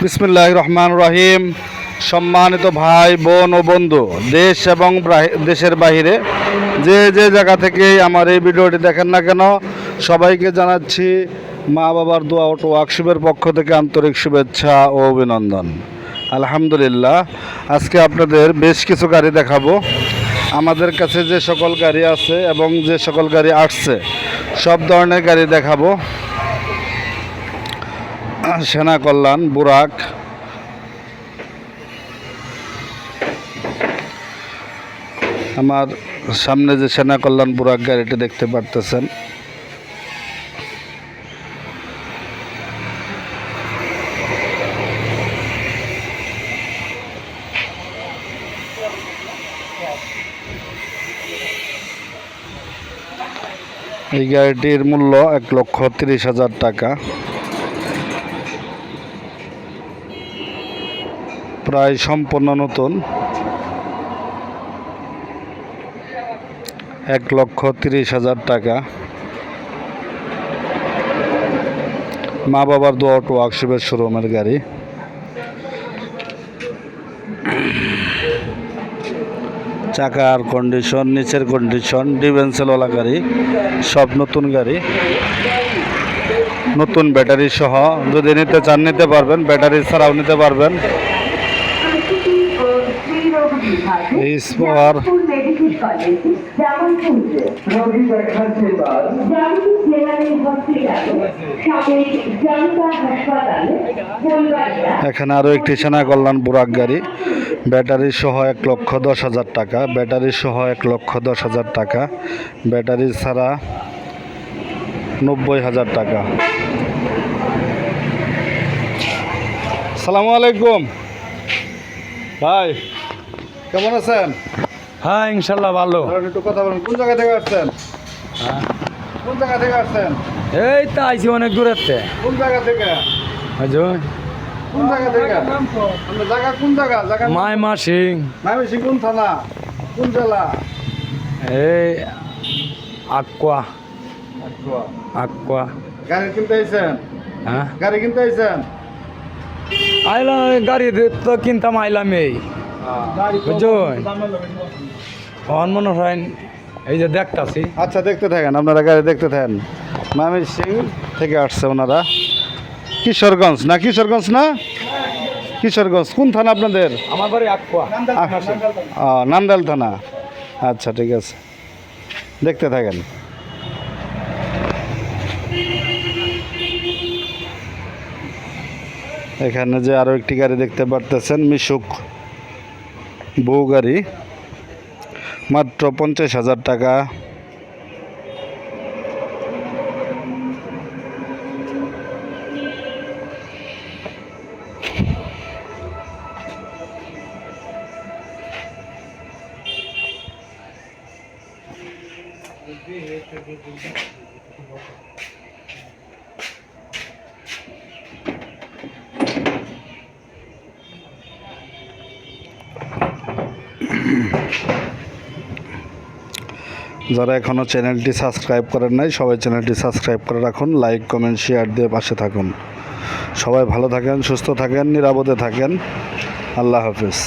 বিসমিল্লাহির রহমানির রহিম। সম্মানিত ভাই বোন ও বন্ধু, দেশ এবং দেশের বাইরে যে যে জায়গা থেকে আমার এই ভিডিওটি দেখেন না কেন, সবাইকে জানাচ্ছি মা বাবার দোয়া অটো ওয়ার্কশপের পক্ষ থেকে আন্তরিক শুভেচ্ছা ও অভিনন্দন। আলহামদুলিল্লাহ, আজকে আপনাদের বেশ কিছু গাড়ি দেখাবো। আমাদের কাছে যে সকল গাড়ি আছে এবং যে সকল গাড়ি আসছে সব ধরনের গাড়ি দেখাবো। সেনা কল্যাণ, বুরাক, আমার সামনে যে সেনা কল্যাণ বুরাক গাড়িটি দেখতে পারতেছেন, এই গাড়িটির মূল্য 1,30,000 টাকা। প্রায় সম্পূর্ণ নতুন, 1,30,000 টাকা। মা বাবার দোয়া অটো ওয়ার্কশপের শোরুমের গাড়ি। চাকার কন্ডিশন, নিচের কন্ডিশন, ডিভেন্সেলওয়ালা গাড়ি, সব নতুন গাড়ি, নতুন ব্যাটারি সহ। যদি নিতে চান নিতে পারবেন, ব্যাটারি ছাড়াও নিতে পারবেন। স্পর এখানে আরো একটি সেনা কল্যাণ বুরাক গাড়ি, ব্যাটারি সহ 1,10,000 টাকা। ব্যাটারি সহ 1,10,000 টাকা, ব্যাটারি ছাড়া 90,000 টাকা। আসসালামু আলাইকুম ভাই, কেমন আছেন? হ্যাঁ, ইনশাল্লাহ ভালো। একটু কথা বলুন, কোন জায়গা থেকে আসছেন? কোন জায়গা থেকে আসছেন? এই তো আইছি অনেক দূরের থেকে। কোন জায়গা থেকে? কোন জায়গা থেকে? আপনার জায়গা কোন জায়গা? জায়গা মাইমা সিং। ময়মনসিংহ কোন থানা, কোন জেলা? এই আকুয়া। আকুয়া। গাড়ি কিনতে আইছেন? হ্যাঁ, গাড়ি কিনতে আইছেন? আইলাম গাড়ি তো কিনতাম, আইলাম এই বুঝছেন। মনে হয় এই যে দেখতাছি। আচ্ছা, দেখতে থাকেন, আপনারা গাড়ি দেখতে থাকেন। ময়মনসিংহ থেকে আসছে ওনারা। কিশোরগঞ্জ না? কিশোরগঞ্জ না? কিশোরগঞ্জ কোন থানা আপনাদের? আমার বাড়ি আকুয়া। নান্দাইল থানা। আচ্ছা, ঠিক আছে, দেখতে থাকেন। এখানে যে আরো একটি গাড়ি দেখতে পারতেছেন, মিশুক বউ গাড়ি, মাত্র 50,000 টাকা। যারা এখনও চ্যানেলটি সাবস্ক্রাইব করেন নাই, সবাই চ্যানেলটি সাবস্ক্রাইব করে রাখুন। লাইক, কমেন্ট, শেয়ার দিয়ে পাশে থাকুন। সবাই ভালো থাকেন, সুস্থ থাকেন, নিরাপদে থাকেন। আল্লাহ হাফেজ।